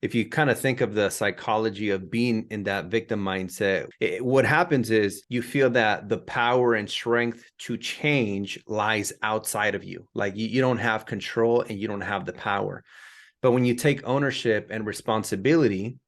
if you kind of think of the psychology of being in that victim mindset, what happens is you feel that the power and strength to change lies outside of you. Like you don't have control and you don't have the power. But when you take ownership and responsibility,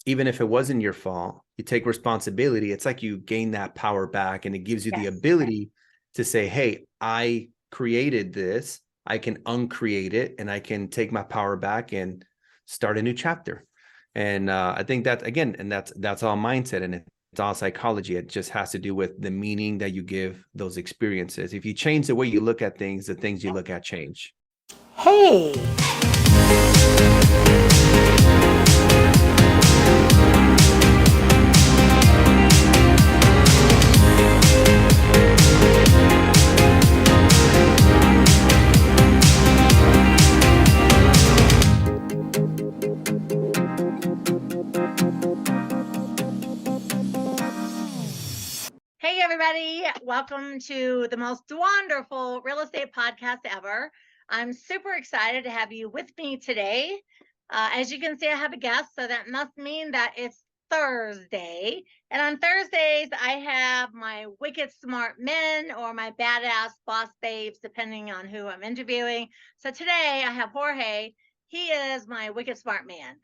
even if it wasn't your fault, you take responsibility, it's like you gain that power back, and it gives you the ability to say, hey, I created this, I can uncreate it, and I can take my power back and start a new chapter. And I think that, again, and that's all mindset, and it's all psychology. It just has to do with the meaning that you give those experiences. If you change the way you look at things, the things you look at change. Hey. Hey everybody, welcome to the most wonderful real estate podcast ever. I'm super excited to have you with me today. As you can see, I have a guest, so that must mean that it's Thursday. And on Thursdays, I have my wicked smart men or my badass boss babes, depending on who I'm interviewing. So today I have Jorge. He is my wicked smart man.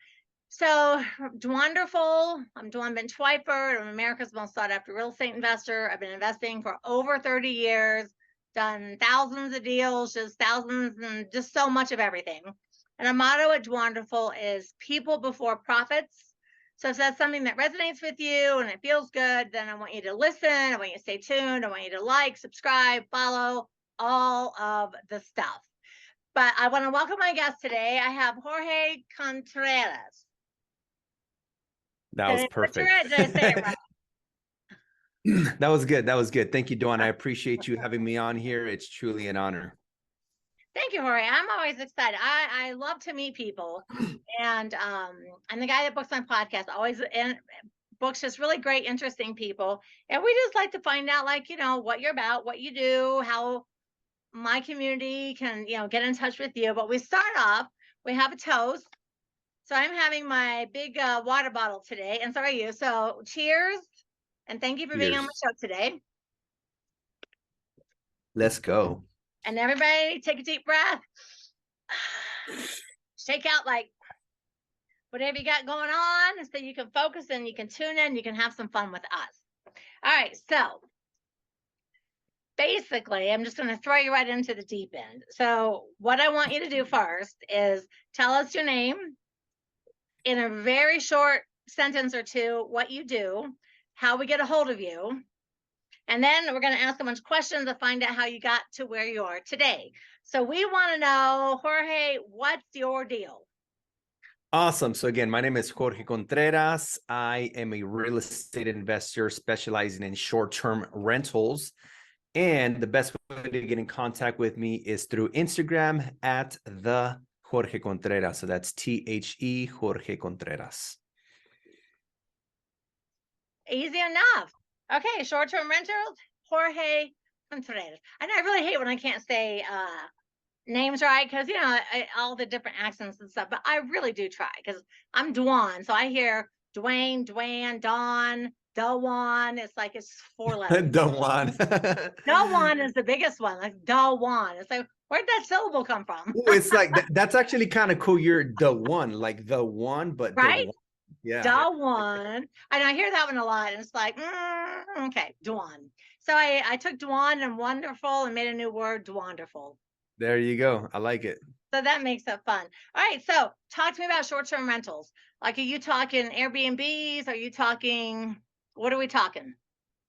So Dwanderful, I'm Dwan Ben Schweifert. I'm America's most sought after real estate investor. I've been investing for over 30 years, done thousands of deals, just thousands and just so much of everything. And our motto at Dwanderful is people before profits. So if that's something that resonates with you and it feels good, then I want you to listen. I want you to stay tuned. I want you to like, subscribe, follow, all of the stuff. But I want to welcome my guest today. I have Jorge Contreras. That was perfect. Did I say it right? That was good. That was good. Thank you, Dwan. I appreciate you having me on here. It's truly an honor. Thank you, Jorge. I'm always excited. I love to meet people. And I'm the guy that books my podcast, always books just really great, interesting people. And we just like to find out, like, what you're about, what you do, how my community can, get in touch with you. But we start off, we have a toast. So I'm having my big water bottle today, and so are you. So cheers, and thank you for being on my show today. Let's go. And everybody take a deep breath. Shake out like whatever you got going on so you can focus and you can tune in, you can have some fun with us. All right, so basically, I'm just going to throw you right into the deep end. So what I want you to do first is tell us your name, in a very short sentence or two, what you do, how we get a hold of you. And then we're going to ask a bunch of questions to find out how you got to where you are today. So we want to know, Jorge, what's your deal? Awesome. So again, my name is Jorge Contreras. I am a real estate investor specializing in short-term rentals. And the best way to get in contact with me is through Instagram at the Jorge Contreras. So that's THE Jorge Contreras. Easy enough. Okay, short-term rentals, Jorge Contreras. And I really hate when I can't say names right, because all the different accents and stuff, but I really do try, because I'm Dwan. So I hear Dwayne, Dwan, Don, Dwan. It's like it's 4 letters. Dwan. Dwan is the biggest one, like Dwan. It's like, where'd that syllable come from? Ooh, it's like that's actually kind of cool. You're the one, like the one, but right? Dwan. Yeah. Dwan. And I hear that one a lot. And it's like, okay, Dwan. So I took Dwan and wonderful and made a new word, Dwanderful. There you go. I like it. So that makes it fun. All right. So talk to me about short-term rentals. Like, are you talking Airbnbs? Are you talking, what are we talking?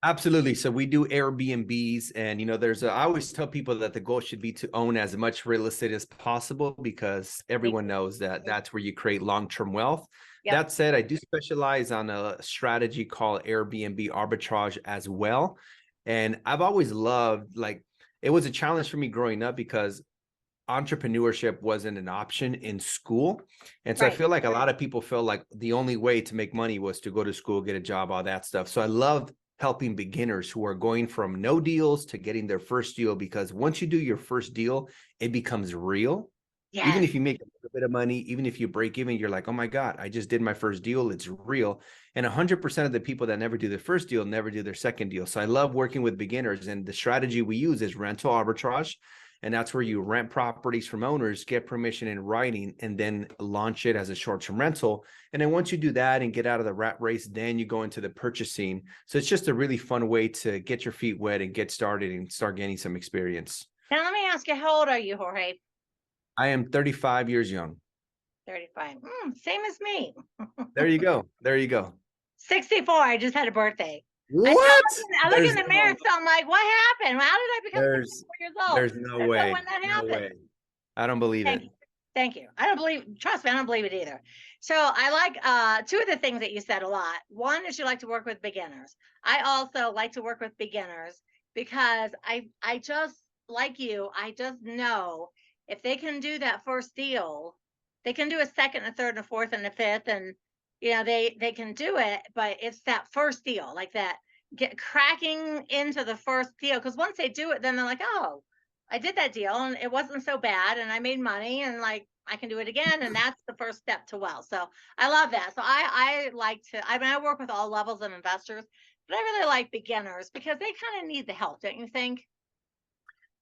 Absolutely. So we do Airbnbs, and I always tell people that the goal should be to own as much real estate as possible, because everyone knows that that's where you create long-term wealth. Yep. That said, I do specialize on a strategy called Airbnb arbitrage as well. And I've always loved, like, it was a challenge for me growing up because entrepreneurship wasn't an option in school. And so I feel like a lot of people felt like the only way to make money was to go to school, get a job, all that stuff. So I love helping beginners who are going from no deals to getting their first deal, because once you do your first deal, it becomes real. Even Yes. if you make a little bit of money, even if you break even, you're like, oh my God, I just did my first deal. It's real. And 100% of the people that never do their first deal never do their second deal. So I love working with beginners. And the strategy we use is rental arbitrage. And that's where you rent properties from owners, get permission in writing, and then launch it as a short-term rental. And then once you do that and get out of the rat race, then you go into the purchasing. So it's just a really fun way to get your feet wet and get started and start gaining some experience. Now let me ask you, how old are you, Jorge? I am 35 years young. 35. Same as me. There you go. There you go. 64. I just had a birthday. What? I look in the mirror, so I'm like, what happened? How did I become There's 64 years old? there's no There's way. when that No happened. way. I don't believe Thank it. you. Thank you. I don't believe, trust me, I don't believe it either. So I like two of the things that you said a lot. One is you like to work with beginners. I also like to work with beginners because I just like you, I just know if they can do that first deal, they can do a second, a third, and a fourth, and a fifth, and they can do it, but it's that first deal, like that get cracking into the first deal. Because once they do it, then they're like, oh, I did that deal and it wasn't so bad and I made money and like I can do it again. And that's the first step to wealth. So I love that. So I like to, I mean, I work with all levels of investors, but I really like beginners because they kind of need the help, don't you think?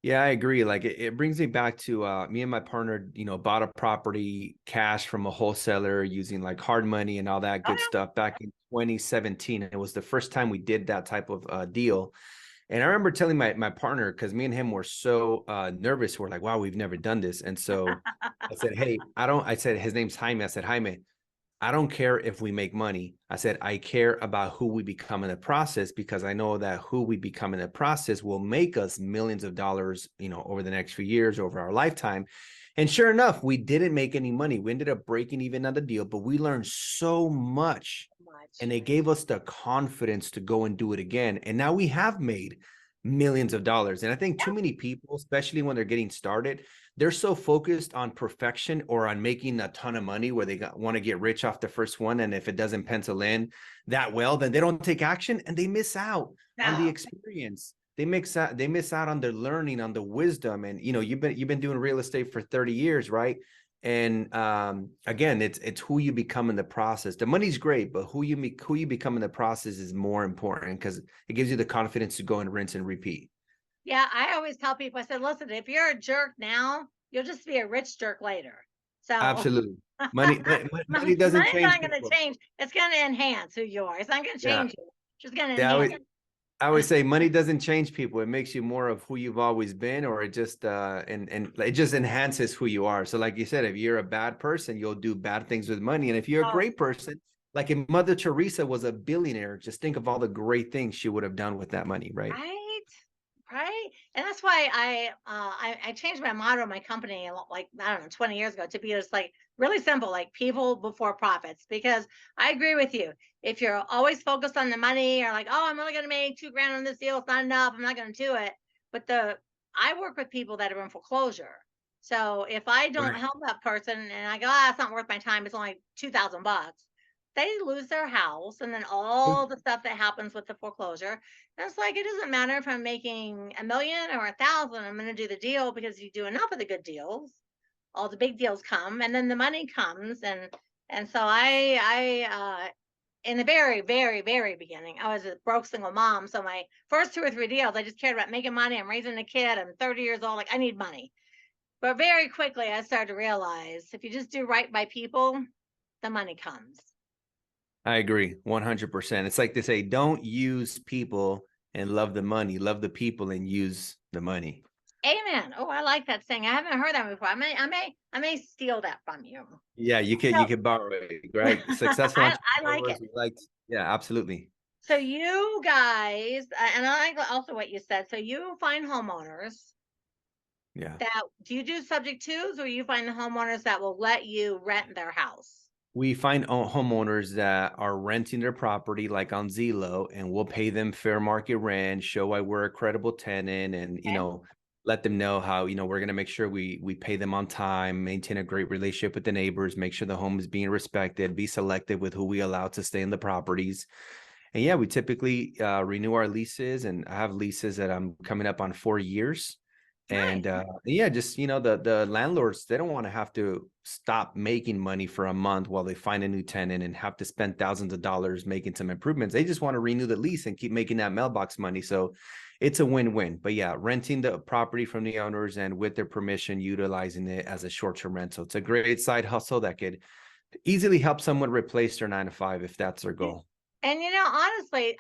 Yeah, I agree. Like it brings me back to me and my partner, bought a property cash from a wholesaler using like hard money and all that Oh, good stuff back in 2017. It was the first time we did that type of deal. And I remember telling my partner, because me and him were so nervous, we're like, wow, we've never done this. And so I said, hey, I said, his name's Jaime. I said, Jaime, I don't care if we make money. I said, I care about who we become in the process, because I know that who we become in the process will make us millions of dollars, over the next few years, over our lifetime. And sure enough, we didn't make any money. We ended up breaking even on the deal, but we learned so much, much. and it gave us the confidence to go and do it again. And now we have made millions of dollars. And I think too many people, especially when they're getting started, they're so focused on perfection or on making a ton of money where they want to get rich off the first one. And if it doesn't pencil in that well, then they don't take action and they miss out on the No. experience. They miss out on the learning, on the wisdom. And you've been doing real estate for 30 years, right? And again, it's who you become in the process. The money's great, but who you become in the process is more important, because it gives you the confidence to go and rinse and repeat. Yeah, I always tell people, I said, listen, if you're a jerk now, you'll just be a rich jerk later. So Absolutely. Money doesn't money's change not going to people. change. It's going to enhance who you are. It's not going to Yeah. change you. It's just going to Yeah. enhance. I always say money doesn't change people. It makes you more of who you've always been, or it just and it just enhances who you are. So like you said, if you're a bad person, you'll do bad things with money. And if you're a Oh, great person, like if Mother Teresa was a billionaire, just think of all the great things she would have done with that money, right? right. Right. And that's why I changed my motto in my company like, I don't know, 20 years ago to be just like really simple, like people before profits. Because I agree with you. If you're always focused on the money or like, oh, I'm only going to make 2 grand on this deal, it's not enough, I'm not going to do it. But I work with people that are in foreclosure. So if I don't Right. help that person and I go, ah, it's not worth my time, it's only $2,000, they lose their house and then all the stuff that happens with the foreclosure. And it's like, it doesn't matter if I'm making 1 million or 1,000, I'm going to do the deal because you do enough of the good deals, all the big deals come and then the money comes. And so in the very, very, very beginning, I was a broke single mom. So my first 2 or 3 deals, I just cared about making money. I'm raising a kid. I'm 30 years old. Like I need money. But very quickly, I started to realize if you just do right by people, the money comes. I agree 100%. It's like they say, don't use people and love the money, love the people and use the money. Amen. Oh, I like that saying. I haven't heard that before. I may steal that from you. Yeah, you could So borrow it, right? Successful I like entrepreneurs, it. we like, yeah, absolutely. So you guys, and I like also what you said. So you find homeowners Yeah. that do you do subject twos, or you find the homeowners that will let you rent their house? We find homeowners that are renting their property like on Zillow, and we'll pay them fair market rent, show why we're a credible tenant, and Okay. let them know how we're going to make sure we pay them on time, maintain a great relationship with the neighbors, make sure the home is being respected, be selective with who we allow to stay in the properties. And yeah, we typically renew our leases, and I have leases that I'm coming up on 4 years. And Nice. yeah, just the landlords, they don't want to have to stop making money for a month while they find a new tenant and have to spend thousands of dollars making some improvements. They just want to renew the lease and keep making that mailbox money. So it's a win-win. But yeah, renting the property from the owners and with their permission, utilizing it as a short-term rental. It's a great side hustle that could easily help someone replace their 9 to 5 if that's their goal. And honestly,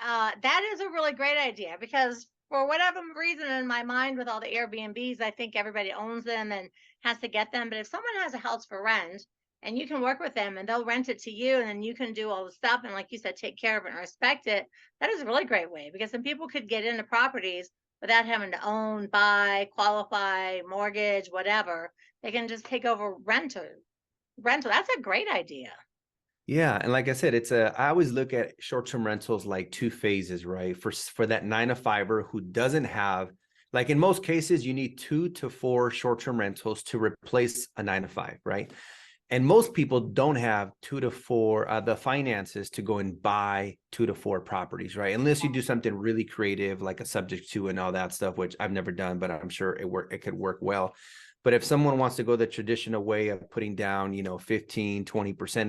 that is a really great idea because for whatever reason in my mind with all the Airbnbs, I think everybody owns them and has to get them. But if someone has a house for rent and you can work with them and they'll rent it to you and then you can do all the stuff and like you said, take care of it and respect it, that is a really great way because some people could get into properties without having to own, buy, qualify, mortgage, whatever. They can just take over rental. That's a great idea. Yeah, and like I said, I always look at short-term rentals like two phases, right? For that 9 to 5er who doesn't have, like in most cases, you need 2 to 4 short-term rentals to replace a 9 to 5, right? And most people don't have 2 to 4 the finances to go and buy 2 to 4 properties, right? Unless you do something really creative like a subject to and all that stuff, which I've never done, but I'm sure it could work well. But if someone wants to go the traditional way of putting down, 15, 20%,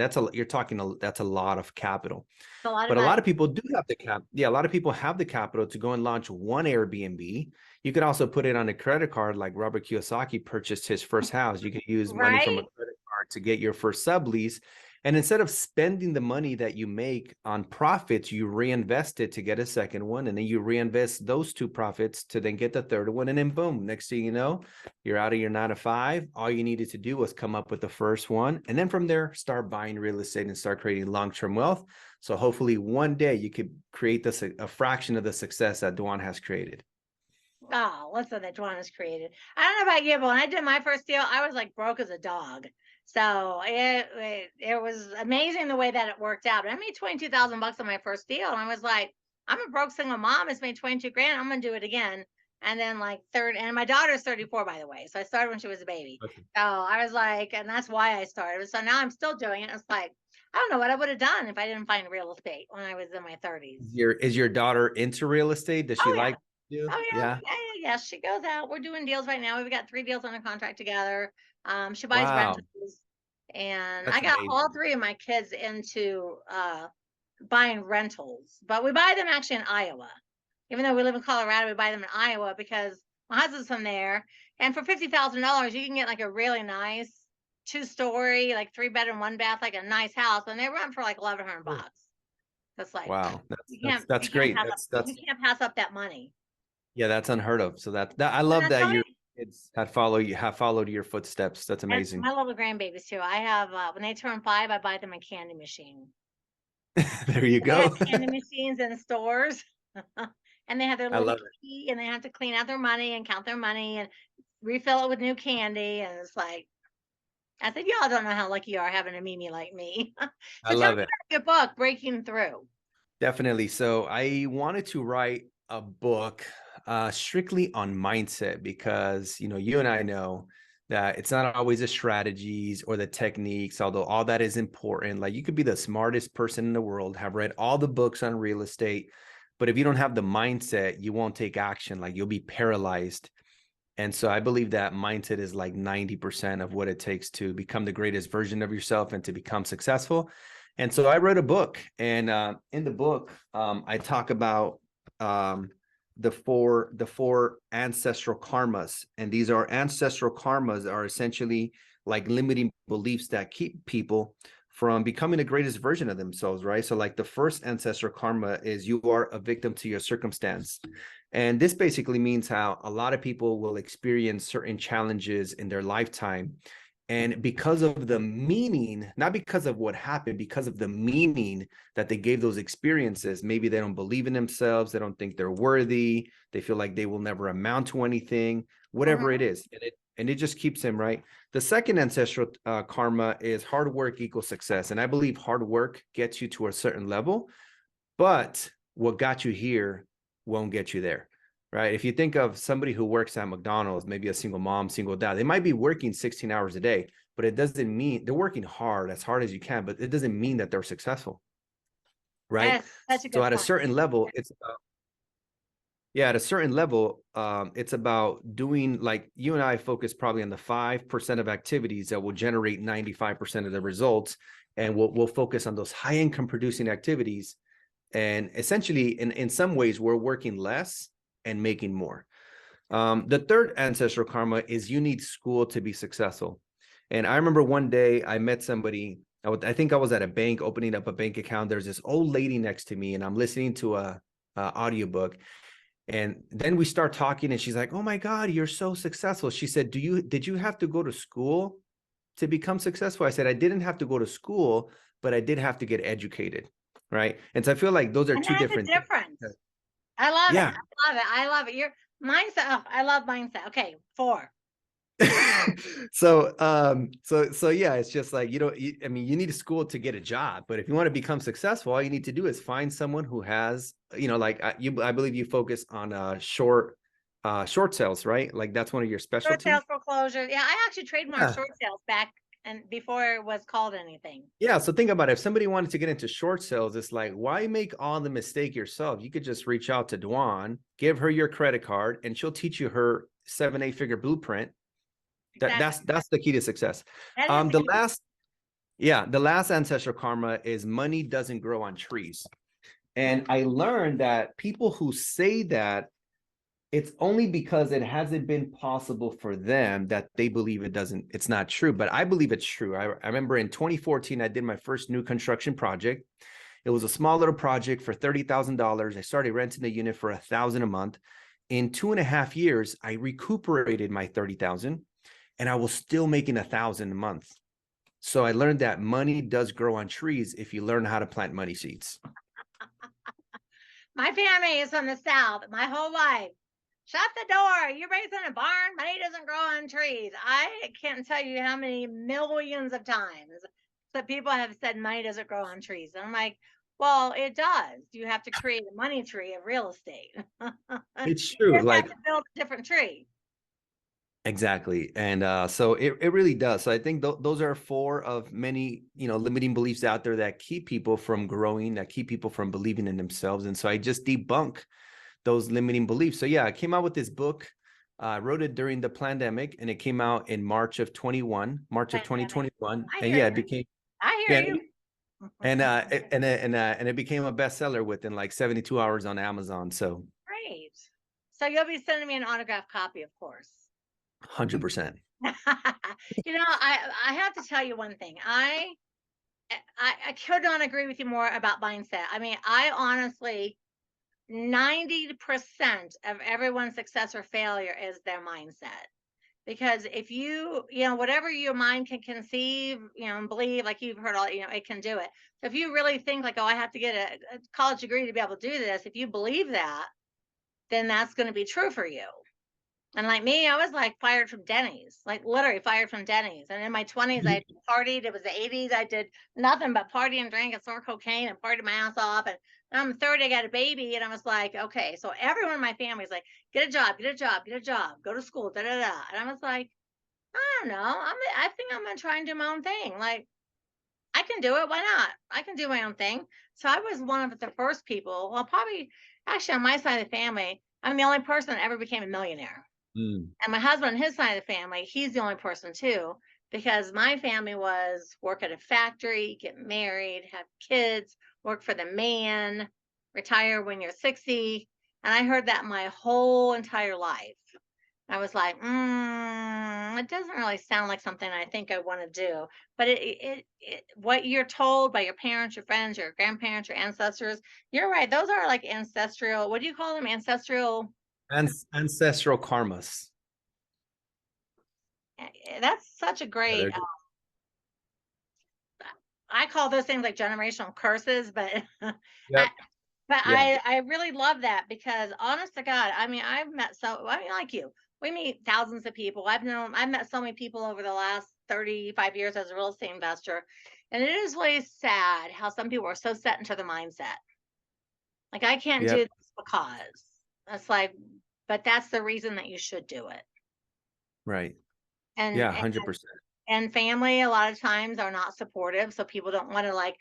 that's a lot of capital. It's a lot of But a lot money. of people do have the cap. Yeah, a lot of people have the capital to go and launch one Airbnb. You could also put it on a credit card like Robert Kiyosaki purchased his first house. You can use money from a Right? credit card to get your first sublease. And instead of spending the money that you make on profits, you reinvest it to get a second one. And then you reinvest those 2 profits to then get the third one. And then boom, next thing you know, you're out of your 9 to 5. All you needed to do was come up with the first one. And then from there, start buying real estate and start creating long-term wealth. So hopefully one day you could create a fraction of the success that Dwan has created. Oh, listen, that Dwan has created. I don't know about you, but when I did my first deal, I was like broke as a dog. So it was amazing the way that it worked out. I made 22,000 bucks on my first deal, and I was like, I'm a broke single mom. It's made 22 grand. I'm gonna do it again. And then and my daughter's 34, by the way. So I started when she was a baby. Okay. So I was like, and that's why I started. So now I'm still doing it. It's like, I don't know what I would have done if I didn't find real estate when I was in my 30s. Is your daughter into real estate? Does she Oh yeah. like you? Oh yeah, Yeah. yeah. She goes out. We're doing deals right now. We've got 3 deals under contract together. She buys Wow. rentals, and I That's got all amazing. 3 of my kids into buying rentals. But we buy them actually in Iowa. Even though we live in Colorado, we buy them in Iowa because my husband's from there. And for $50,000, you can get like a really nice 2-story, like 3-bedroom, 1 bath, like a nice house, and they rent for like 1,100 Cool. bucks. That's like Wow. you That's can't that's you can't great. pass up That's you can't pass up that money. yeah, that's unheard of. So that I And love that's that how your kids have followed your footsteps. That's And amazing. my little grandbabies too. I have when they turn 5, I buy them a candy machine. There you They have go. candy machines in stores, and they have their I little love it. key, and they have to clean out their money and count their money and refill it with new candy. And it's like, I said, y'all don't know how lucky you are having a Mimi like me. I So tell me love it. about your book, Breaking Through. Definitely. So I wanted to write a book strictly on mindset because, you and I know that it's not always the strategies or the techniques, although all that is important. Like you could be the smartest person in the world, have read all the books on real estate, but if you don't have the mindset, you won't take action. Like you'll be paralyzed. And so I believe that mindset is like 90% of what it takes to become the greatest version of yourself and to become successful. And so I wrote a book, and in the book, I talk about the four ancestral karmas, and these are ancestral karmas are essentially like limiting beliefs that keep people from becoming the greatest version of themselves, right? So like the first ancestral karma is you are a victim to your circumstance. And this basically means how a lot of people will experience certain challenges in their lifetime. And because of the meaning, not because of what happened, because of the meaning that they gave those experiences, maybe they don't believe in themselves. They don't think they're worthy. They feel like they will never amount to anything, whatever it Mhm. is. And it just keeps them, right? The second ancestral karma is hard work equals success. And I believe hard work gets you to a certain level, but what got you here won't get you there, right? If you think of somebody who works at McDonald's, maybe a single mom, single dad, they might be working 16 hours a day, but it doesn't mean they're working as hard as you can, but it doesn't mean that they're successful, right? That's such a So good at a point. certain level, it's Yeah, at a certain level, it's about doing, like, you and I focus probably on the 5% of activities that will generate 95% of the results. And we'll focus on those high income producing activities. And essentially, in some ways, we're working less and making more. The third ancestral karma is you need school to be successful. And I remember one day I met somebody, I think I was at a bank opening up a bank account. There's this old lady next to me, and I'm listening to a audiobook. And then we start talking, and she's like, "Oh my God, you're so successful." She said, did you have to go to school to become successful?" I said, "I didn't have to go to school, but I did have to get educated." Right. And so I feel like those are And two that's the different difference. things. I love it. Yeah. I love it. I love it. Your mindset. Oh, I love mindset. Okay, 4. So yeah, it's just like, I mean, you need a school to get a job, but if you want to become successful, all you need to do is find someone who has, like, I believe you focus on short sales, right? Like that's one of your Short specialties. sales foreclosure. Yeah, I actually trademarked Yeah. short sales back and before it was called anything. Yeah. So think about it. If somebody wanted to get into short sales, it's like, why make all the mistake yourself? You could just reach out to Dwan, give her your credit card, and she'll teach you her 7-8 figure blueprint. Exactly. That's the key to success. That is the The key. last ancestral karma is money doesn't grow on trees. And I learned that people who say that, it's only because it hasn't been possible for them that they believe it's not true. But I believe it's true. I remember in 2014, I did my first new construction project. It was a small little project for $30,000. I started renting a unit for $1,000 a month. In 2.5 years, I recuperated my 30,000, and I was still making $1,000 a month. So I learned that money does grow on trees if you learn how to plant money seeds. My family is from the South. My whole life. Shut the door. You're raised in a barn. Money doesn't grow on trees. I can't tell you how many millions of times that people have said money doesn't grow on trees. And I'm like, well, it does. You have to create a money tree of real estate. It's You true. just have Like, to build a different tree. exactly. And so it really does. So I think those are 4 of many, limiting beliefs out there that keep people from growing, that keep people from believing in themselves. And so I just debunk those limiting beliefs. So yeah, I came out with this book. I wrote it during the pandemic, and it came out in March of 2021. I And hear yeah, you. it became, I hear yeah, you. and it became a bestseller within like 72 hours on Amazon. So Great. So you'll be sending me an autographed copy, of course. 100%. I have to tell you one thing. I could not agree with you more about mindset. I mean, I honestly 90% of everyone's success or failure is their mindset. Because if whatever your mind can conceive, and believe, like you've heard it can do it. So if you really think like, oh, I have to get a college degree to be able to do this, if you believe that, then that's going to be true for you. And like me, I was like fired from Denny's, like literally fired from Denny's. And in my 20s, I partied. It was the 80s. I did nothing but party and drink and snort cocaine and partied my ass off. And I'm 30, I got a baby. And I was like, okay. So everyone in my family is like, get a job, get a job, get a job, go to school, da da da. And I was like, I don't know. I think I'm going to try and do my own thing. Like, I can do it. Why not? I can do my own thing. So I was one of the first people. Well, probably actually on my side of the family, I'm the only person that ever became a millionaire. Mm. And my husband, his side of the family, he's the only person too, because my family was work at a factory, get married, have kids, work for the man, retire when you're 60. And I heard that my whole entire life. I was like, it doesn't really sound like something I think I want to do. But what you're told by your parents, your friends, your grandparents, your ancestors, you're right. Those are like ancestral. What do you call them? Ancestral. Ancestral karmas. That's such a Yeah, great. they're good. I call those things like generational curses, but Yep. Yeah. I really love that because honest to God, I mean, like you, we meet thousands of people. I've met so many people over the last 35 years as a real estate investor. And it is really sad how some people are so set into the mindset. Like, I can't do Yep. this because that's like, but that's the reason that you should do it. Right. And, Yeah. and 100%. and family a lot of times are not supportive, so people don't want to like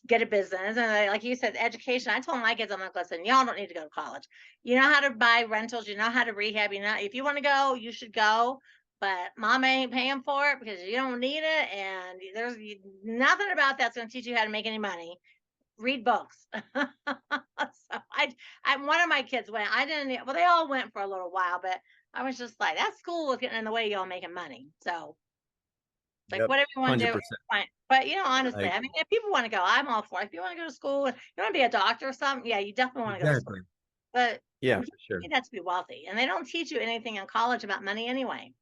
get a business. And like you said, education. I told my kids, I'm like, listen, y'all don't need to go to college. You know how to buy rentals, you know how to rehab, you know, if you want to go, you should go. But mama ain't paying for it because you don't need it, and there's nothing about that's going to teach you how to make any money. Read books. So one of my kids went. I didn't. Well, they all went for a little while, but I was just like, that school was getting in the way of y'all making money. So like Yep. whatever you want to do, 100%. fine. But I honestly, I mean, agree. if people want to go, I'm all for it. If you want to go to school, you want to be a doctor or something, yeah, you definitely want to go to school. Exactly. But Yeah, you for sure. need that to be wealthy, and they don't teach you anything in college about money anyway.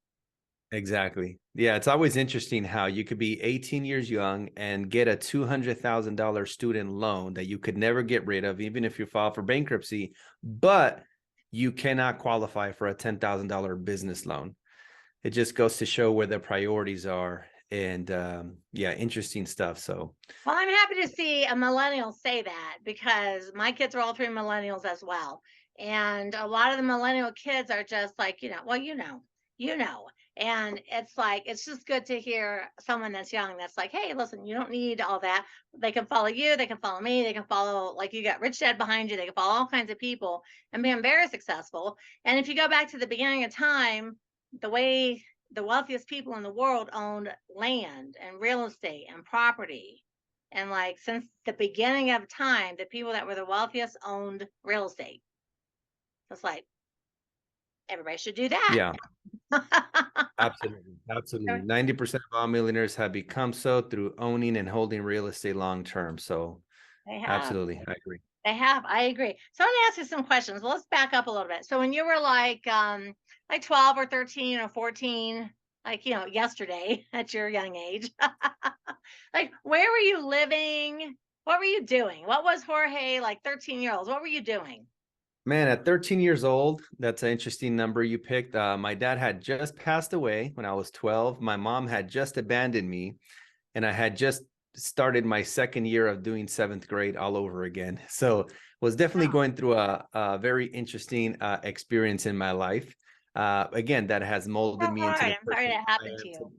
Exactly. Yeah, it's always interesting how you could be 18 years young and get a $200,000 student loan that you could never get rid of, even if you file for bankruptcy, but you cannot qualify for a $10,000 business loan. It just goes to show where the priorities are. And yeah, interesting stuff. So, Well, I'm happy to see a millennial say that because my kids are all three millennials as well. And a lot of the millennial kids are just like, well, you know. And it's like, it's just good to hear someone that's young that's like, hey, listen, you don't need all that. They can follow you, they can follow me, they can follow, like, you got Rich Dad behind you, they can follow all kinds of people and being very successful. And if you go back to the beginning of time, the way the wealthiest people in the world owned land and real estate and property, and like since the beginning of time, the people that were the wealthiest owned real estate. It's like everybody should do that. yeah, absolutely. Absolutely. 90% of all millionaires have become so through owning and holding real estate long term. So, They have. absolutely. I agree. They have. I agree. So I'm gonna ask you some questions. Let's back up a little bit. So when you were like 12 or 13 or 14, like yesterday at your young age, like where were you living? What were you doing? What was Jorge like 13-year-olds? What were you doing? Man, at 13 years old, that's an interesting number you picked. My dad had just passed away when I was 12. My mom had just abandoned me, and I had just started my second year of doing seventh grade all over again. So was definitely Oh, going through a very interesting experience in my life. Again, that has so molded me into hard. the I'm sorry person that I happened to am today. you.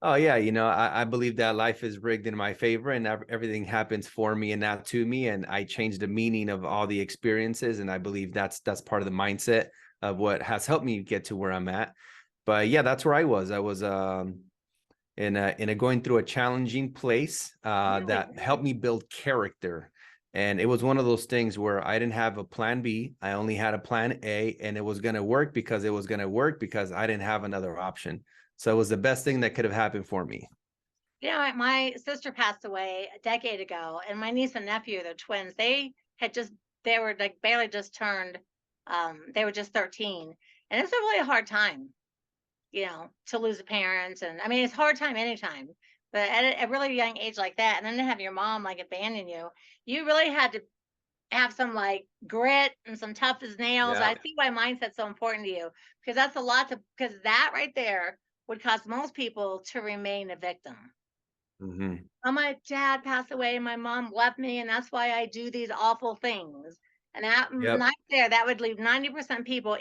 Oh yeah, I believe that life is rigged in my favor and everything happens for me and not to me. And I changed the meaning of all the experiences. And I believe that's part of the mindset of what has helped me get to where I'm at. But yeah, that's where I was. I was in a going through a challenging place Really, that helped really. me build character. And it was one of those things where I didn't have a plan B. I only had a plan A, and it was going to work because it was going to work because I didn't have another option. So it was the best thing that could have happened for me. My sister passed away a decade ago, and my niece and nephew, they're twins. They were like barely just turned, they were just 13. And it's a really hard time, to lose a parent. And I mean, it's a hard time anytime, but at a really young age like that, and then to have your mom like abandon you, you really had to have some like grit and some tough as nails. Yeah. I see why mindset's so important to you because that's a lot because that right there would cause most people to remain a victim. Hmm. Oh, my dad passed away, my mom left me, and that's why I do these awful things. And that Yep. right there, that would leave 90% people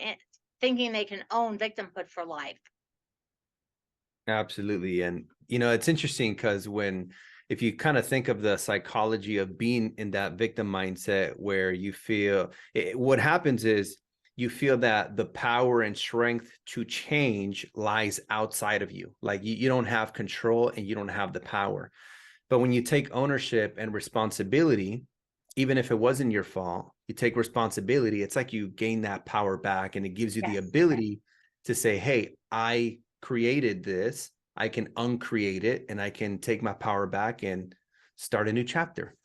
thinking they can own victimhood for life. Absolutely. And, it's interesting because if you kind of think of the psychology of being in that victim mindset where you feel what happens is you feel that the power and strength to change lies outside of you. Like you don't have control and you don't have the power. But when you take ownership and responsibility, even if it wasn't your fault, you take responsibility, it's like you gain that power back and it gives you the Yes. ability to say, hey, I created this, I can uncreate it, and I can take my power back and start a new chapter.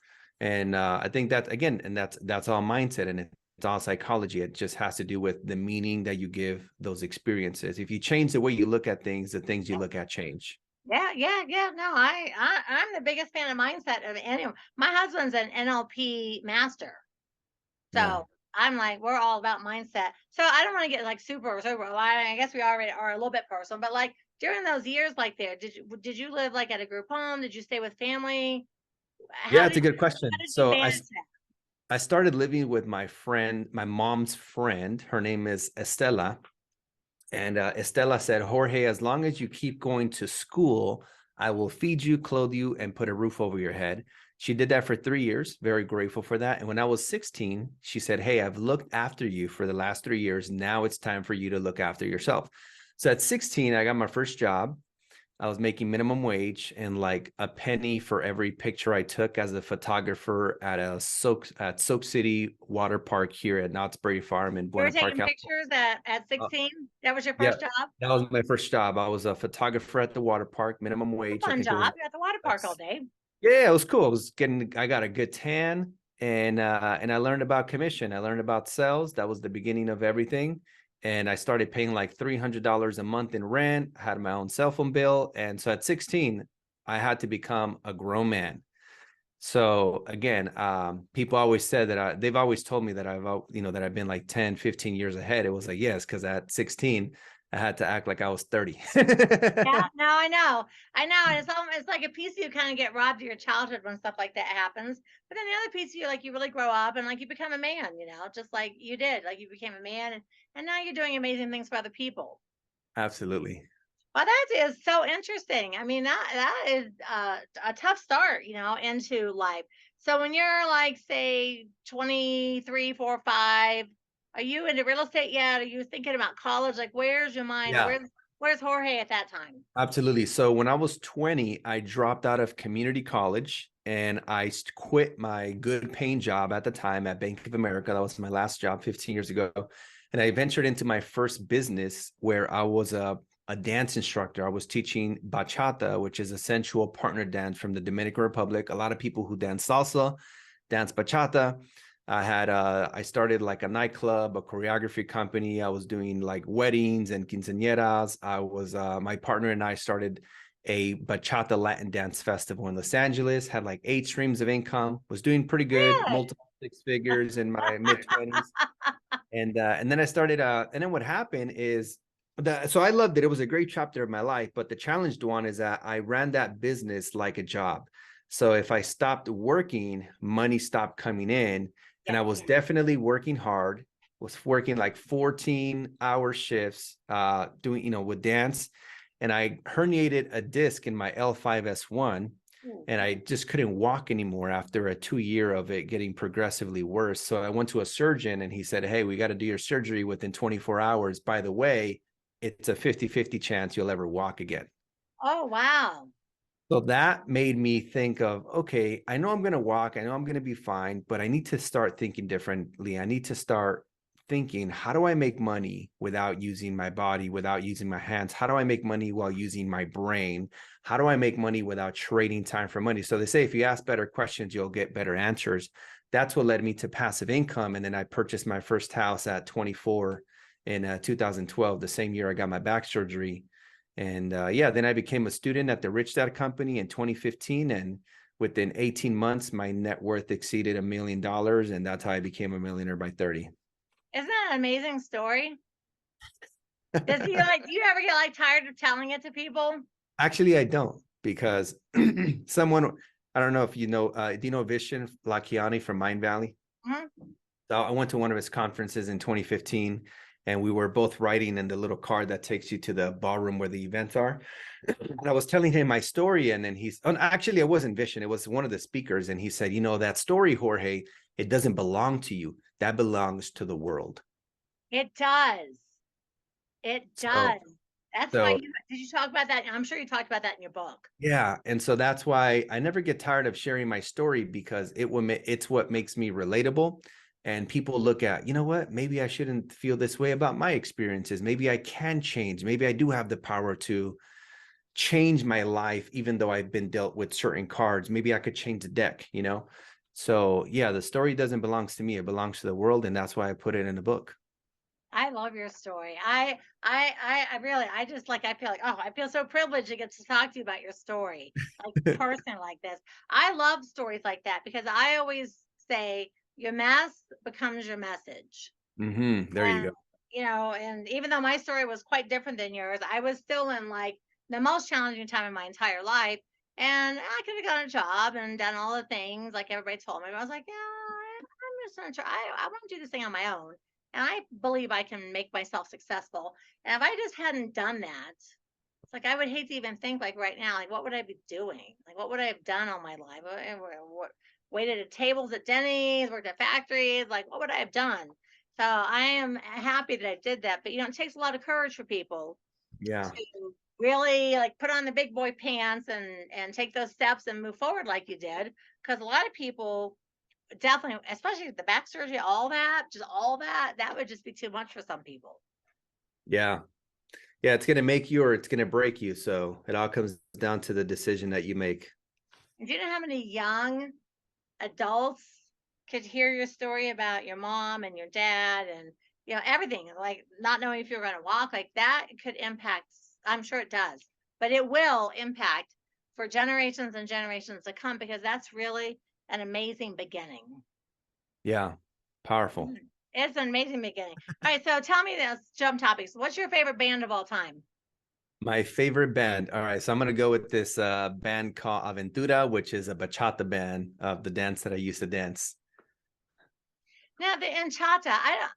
And I think that again, and that's all mindset and it's all psychology. It just has to do with the meaning that you give those experiences. If you change the way you look at things, the things you look at change. Yeah, yeah, yeah. No, I'm the biggest fan of mindset of anyone. My husband's an NLP master. Yeah. So I'm like, we're all about mindset. So I don't want to get like super. Well, I guess we already are a little bit personal, but like during those years, like there, did you live like at a group home? Did you stay with family? Yeah, How it's did a good how question. did you So I manage that? I started living with my friend, my mom's friend. Her name is Estela. And Estela said, Jorge, as long as you keep going to school, I will feed you, clothe you, and put a roof over your head. She did that for 3 years. Very grateful for that. And when I was 16, she said, hey, I've looked after you for the last 3 years. Now it's time for you to look after yourself. So at 16, I got my first job. I was making minimum wage and like a penny for every picture I took as a photographer at Soak City Water Park here at Knott's Berry Farm in You were Buena Park, taking California. pictures at 16? That was your Yeah, first job? that was my first job. I was a photographer at the water park, minimum A wage. I fun think it was job. You're at the water park all day. yeah, it was cool. I got a good tan and I learned about commission. I learned about sales. That was the beginning of everything. And I started paying like $300 a month in rent, I had my own cell phone bill. And so at 16, I had to become a grown man. So again, people always said that they've always told me that that I've been like 10, 15 years ahead. It was like, yes, because at 16, I had to act like I was 30. Yeah, no, I know. I know. And it's like a piece of you kind of get robbed of your childhood when stuff like that happens. But then the other piece of you, like you really grow up and like you become a man, just like you did. Like you became a man and now you're doing amazing things for other people. Absolutely. Well, that is so interesting. I mean, that is a tough start, into life. So when you're like, say, 23, 4, 5, are you into real estate yet? Are you thinking about college? Like, where's your mind? Yeah. Where's Jorge at that time? Absolutely. So when I was 20, I dropped out of community college and I quit my good paying job at the time at Bank of America. That was my last job 15 years ago. And I ventured into my first business where I was a dance instructor. I was teaching bachata, which is a sensual partner dance from the Dominican Republic. A lot of people who dance salsa, dance bachata. I started like a nightclub, a choreography company. I was doing like weddings and quinceañeras. My partner and I started a bachata Latin dance festival in Los Angeles, had like 8 streams of income, was doing pretty good, Really? multiple six figures in my mid 20s. And then and then what happened is so I loved it. It was a great chapter of my life. But the challenge, Dwan, is that I ran that business like a job. So if I stopped working, money stopped coming in. And I Yes. was definitely working hard, was working like 14-hour shifts, doing, with dance. And I herniated a disc in my L5S1 and I just couldn't walk anymore after a 2 year of it getting progressively worse. So I went to a surgeon and he said, hey, we got to do your surgery within 24 hours. By the way, it's a 50-50 chance you'll ever walk again. Oh, wow. So that made me think of, okay, I know I'm going to walk. I know I'm going to be fine, but I need to start thinking differently. I need to start thinking, how do I make money without using my body, without using my hands? How do I make money while using my brain? How do I make money without trading time for money? So they say, if you ask better questions, you'll get better answers. That's what led me to passive income. And then I purchased my first house at 24 in 2012, the same year I got my back surgery. And then I became a student at the Rich Dad Company in 2015. And within 18 months, my net worth exceeded $1 million. And that's how I became a millionaire by 30. Isn't that an amazing story? Do you ever get like tired of telling it to people? Actually, I don't, because someone, I don't know if you know, do you know Vishen Lakiani from Mind Valley? Mm-hmm. So I went to one of his conferences in 2015 and we were both riding in the little car that takes you to the ballroom where the events are. And I was telling him my story. And then actually, it wasn't Vishen. It was one of the speakers. And he said, that story, Jorge, it doesn't belong to you. That belongs to the world. It does. It does. That's why did you talk about that? I'm sure you talked about that in your book. Yeah. And so that's why I never get tired of sharing my story, because it's what makes me relatable. And people look at, you know what, maybe I shouldn't feel this way about my experiences. Maybe I can change. Maybe I do have the power to change my life, even though I've been dealt with certain cards. Maybe I could change the deck, So yeah, the story doesn't belong to me. It belongs to the world. And that's why I put it in the book. I love your story. I really, I just like, I feel like, oh, I feel so privileged to get to talk to you about your story, like person like this. I love stories like that because I always say your mask becomes your message. Mm-hmm. There you go. And even though my story was quite different than yours, I was still in like the most challenging time in my entire life. And I could have gotten a job and done all the things like everybody told me. But I was like, yeah, I'm just going to try. I want to do this thing on my own. And I believe I can make myself successful. And if I just hadn't done that, It's like I would hate to even think like right now, like what would I be doing? Like what would I have done all my life? Waited at tables at Denny's, worked at factories, like what would I have done? So I am happy that I did that. But it takes a lot of courage for people Yeah. to really like put on the big boy pants and take those steps and move forward like you did. Because a lot of people definitely, especially the back surgery, all that, that would just be too much for some people. Yeah. Yeah. It's going to make you or it's going to break you. So it all comes down to the decision that you make. And do you know how many young adults could hear your story about your mom and your dad and everything, like not knowing if you're going to walk, like that could impact, I'm sure it does, but it will impact for generations and generations to come, because that's really an amazing beginning. Yeah. Powerful. It's an amazing beginning. All right, so tell me this, jump topics. What's your favorite band of all time? My favorite band. All right. So I'm going to go with this band called Aventura, which is a bachata band of the dance that I used to dance. Now the Enchata, I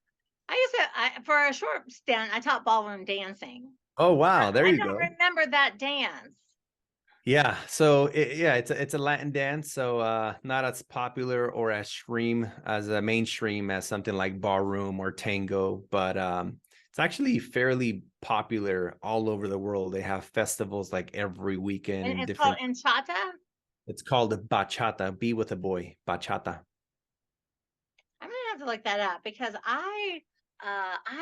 used to, for a short stint, I taught ballroom dancing. Oh, wow. There I you don't go. remember that dance. Yeah. So it's a Latin dance. So not as popular or as a mainstream as something like ballroom or tango, but it's actually fairly popular all over the world. They have festivals like every weekend And in it's called different. Enchata. It's called bachata. Be with a boy. Bachata. I'm gonna have to look that up because I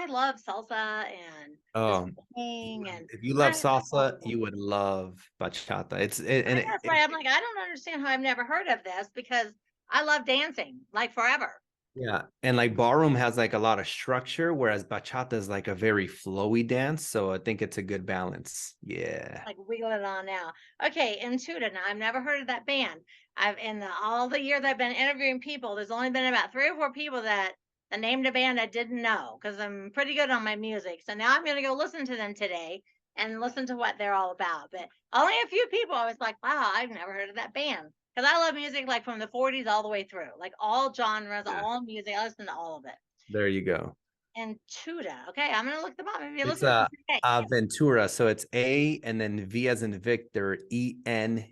love salsa and the Oh, swing, and if you love I salsa, you would love bachata. I think that's why I'm like, I don't understand how I've never heard of this, because I love dancing like forever. yeah, and like ballroom has like a lot of structure, whereas bachata is like a very flowy dance. So I think it's a good balance. Yeah. Like wiggle it on now. Okay, Intuda. Now I've never heard of that band. I've all the years I've been interviewing people, there's only been about 3 or 4 people that named a band I didn't know, because I'm pretty good on my music. So now I'm gonna go listen to them today and listen to what they're all about. But only a few people I was like, wow, I've never heard of that band. Because I love music like from the 40s all the way through, like all genres, Yeah. all music. I listen to all of it. There you go. And Tuda. Okay, I'm gonna look them up. Maybe It's listen to them today. Aventura. So it's A and then V as in Victor, Entura.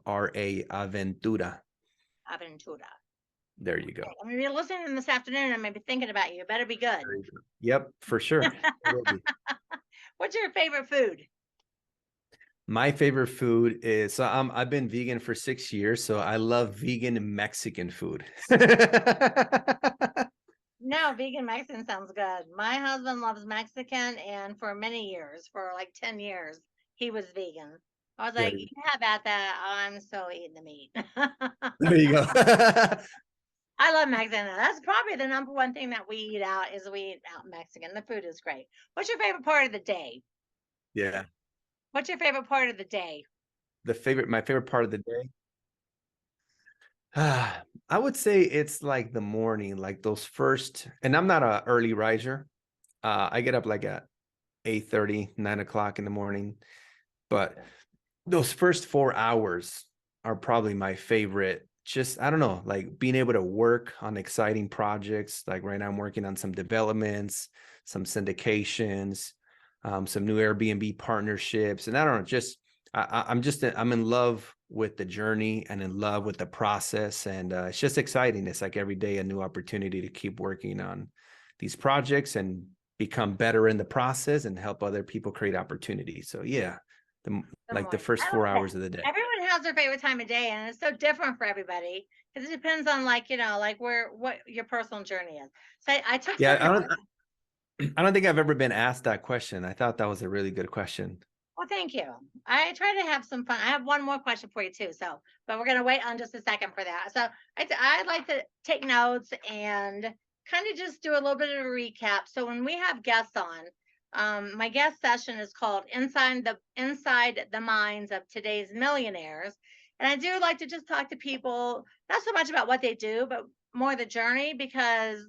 Aventura. Aventura. There you go. Okay, I'm gonna be listening to them this afternoon. I'm gonna be thinking about you. It better be good. There you go. Yep, for sure. It will be. What's your favorite food? My favorite food is I've been vegan for 6 years, so I love vegan Mexican food. No, vegan Mexican sounds good. My husband loves Mexican, and for many years, for like 10 years, he was vegan. I was There like, you, you have at that. I'm so eating the meat. there you go. I love Mexican. That's probably the number one thing that we eat out, is we eat out Mexican. The food is great. What's your favorite part of the day? Yeah. What's your favorite part of the day? My favorite part of the day. I would say it's like the morning, like those first, and I'm not a early riser. I get up like at 8:30, 9 o'clock in the morning, but those first 4 hours are probably my favorite. Just, I don't know, like being able to work on exciting projects. Like right now, I'm working on some developments, some syndications, some new Airbnb partnerships. And I don't know, I'm in love with the journey and in love with the process. And it's just exciting. It's like every day a new opportunity to keep working on these projects and become better in the process and help other people create opportunities. So yeah, the Morning. first I four love hours that. of the day. Everyone has their favorite time of day, and it's so different for everybody because it depends on, like, like what your personal journey is. So I took Yeah, some notes. I don't think I've ever been asked that question. I thought that was a really good question. Well, thank you. I try to have some fun. I have one more question for you too. So, but we're gonna wait on just a second for that. So I'd like to take notes and kind of just do a little bit of a recap. So when we have guests on, my guest session is called Inside the Minds of Today's Millionaires. And I do like to just talk to people, not so much about what they do, but more the journey, because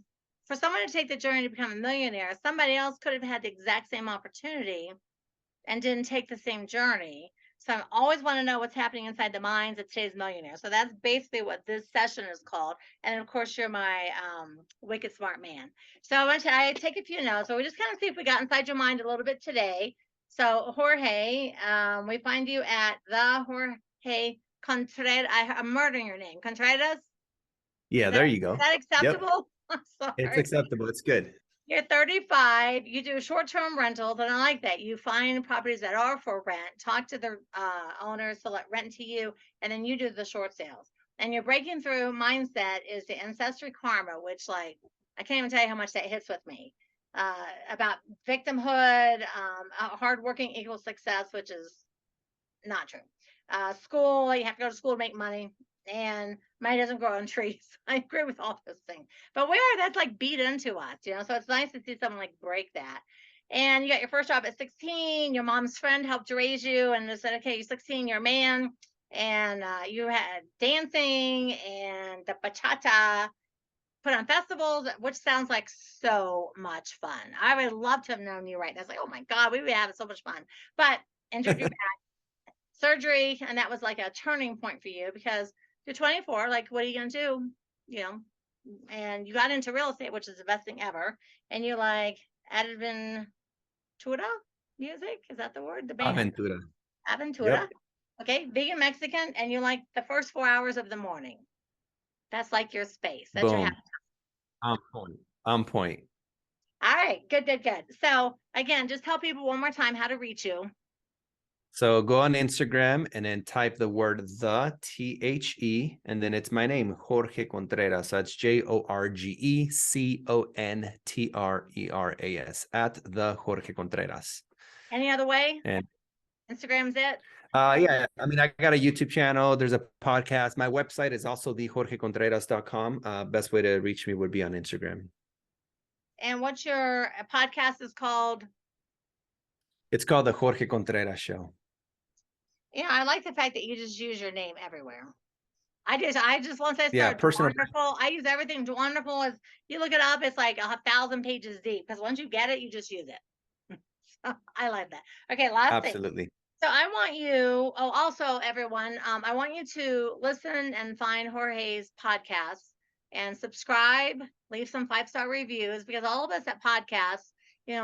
for someone to take the journey to become a millionaire, somebody else could have had the exact same opportunity and didn't take the same journey. So I always want to know what's happening inside the minds of today's millionaire. So that's basically what this session is called. And of course, you're my wicked smart man. So I take a few notes. So we just kind of see if we got inside your mind a little bit today. So Jorge, we find you at the Jorge Contreras. I'm murdering your name. Contreras? Yeah, there you go. Is that Yep. acceptable? I'm It's sorry. acceptable. It's good. You're 35. You do short-term rentals, and I like that. You find properties that are for rent, talk to the owners to let rent to you, and then you do the short sales. And your breaking through mindset is the ancestry karma, which, like, I can't even tell you how much that hits with me. About victimhood, hardworking equals success, which is not true. School, you have to go to school to make money, and money doesn't grow on trees. I agree with all those things, but that's like beat into us, so it's nice to see someone like break that. And you got your first job at 16. Your mom's friend helped raise you and said, okay, you're 16, you're a man. And you had dancing and the bachata put on festivals, which sounds like so much fun. I would love to have known you right now. It's like, oh my God, we would have so much fun. But injured your back, surgery, and that was like a turning point for you because you're 24. Like, what are you gonna do? And you got into real estate, which is the best thing ever. And you like Adventura music. Is that the word? The band? Aventura. Aventura. Yep. Okay, vegan Mexican, and you like the first 4 hours of the morning. That's like your space. That's your Boom. happy. On point. On point. All right, good. So again, just tell people one more time how to reach you. So go on Instagram and then type the word THE, and then it's my name, Jorge Contreras. That's JORGECONTRERAS at the Jorge Contreras. Any other way? And Instagram's it? yeah, I mean, I got a YouTube channel. There's a podcast. My website is also thejorgecontreras.com. Best way to reach me would be on Instagram. And what's your podcast is called? It's called the Jorge Contreras Show. Yeah, I like the fact that you just use your name everywhere. I just once I started Dwanderful, I use everything. Dwanderful is, you look it up, it's like 1,000 pages deep because once you get it, you just use it. So I like that. Okay, last thing. Absolutely. So I want you, also everyone, I want you to listen and find Jorge's podcast and subscribe, leave some 5-star reviews because all of us at podcasts,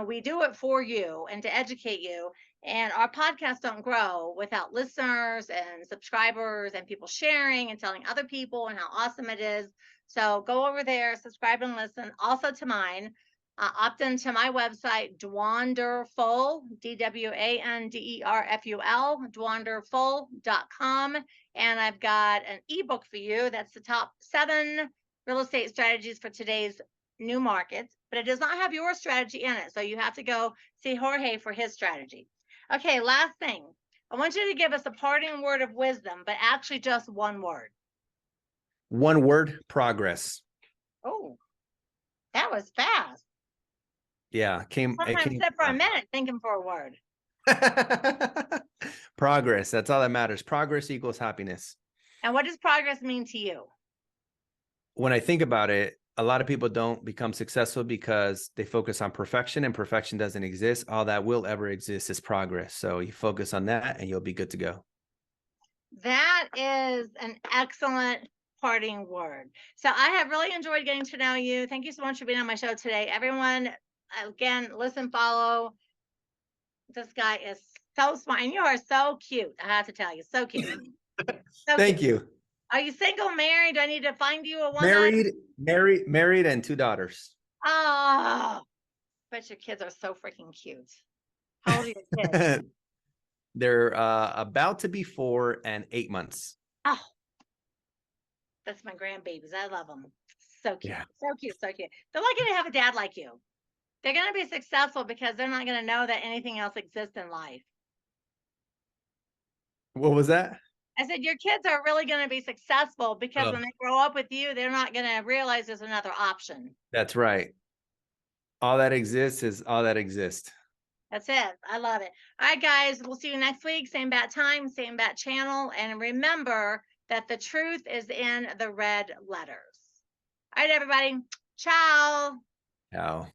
we do it for you and to educate you. And our podcasts don't grow without listeners and subscribers and people sharing and telling other people and how awesome it is. So go over there, subscribe and listen. Also to mine. Opt into my website, Dwanderful, DWANDERFUL, Dwanderful.com. And I've got an ebook for you. That's the top 7 real estate strategies for today's new markets, but it does not have your strategy in it. So you have to go see Jorge for his strategy. Okay, last thing. I want you to give us a parting word of wisdom, but actually just one word. One word, progress. Oh, that was fast. Yeah, Sometimes sit for a minute thinking for a word. Progress. That's all that matters. Progress equals happiness. And what does progress mean to you? When I think about it, a lot of people don't become successful because they focus on perfection, and perfection doesn't exist. All that will ever exist is progress. So you focus on that and you'll be good to go. That is an excellent parting word. So I have really enjoyed getting to know you. Thank you so much for being on my show today. Everyone, again, listen, follow. This guy is so smart, and you are so cute. I have to tell you, so cute. So Thank you. Are you single, married? Do I need to find you a one? Married, and 2 daughters. Oh, but your kids are so freaking cute. How old are your kids? They're about to be 4 and 8 months. Oh, that's my grandbabies. I love them. So cute. Yeah. So cute. So cute. They're lucky to have a dad like you. They're going to be successful because they're not going to know that anything else exists in life. What was that? I said, your kids are really going to be successful because when they grow up with you, they're not going to realize there's another option. That's right. All that exists is all that exists. That's it. I love it. All right, guys, we'll see you next week. Same bat time, same bat channel. And remember that the truth is in the red letters. All right, everybody. Ciao. Ciao.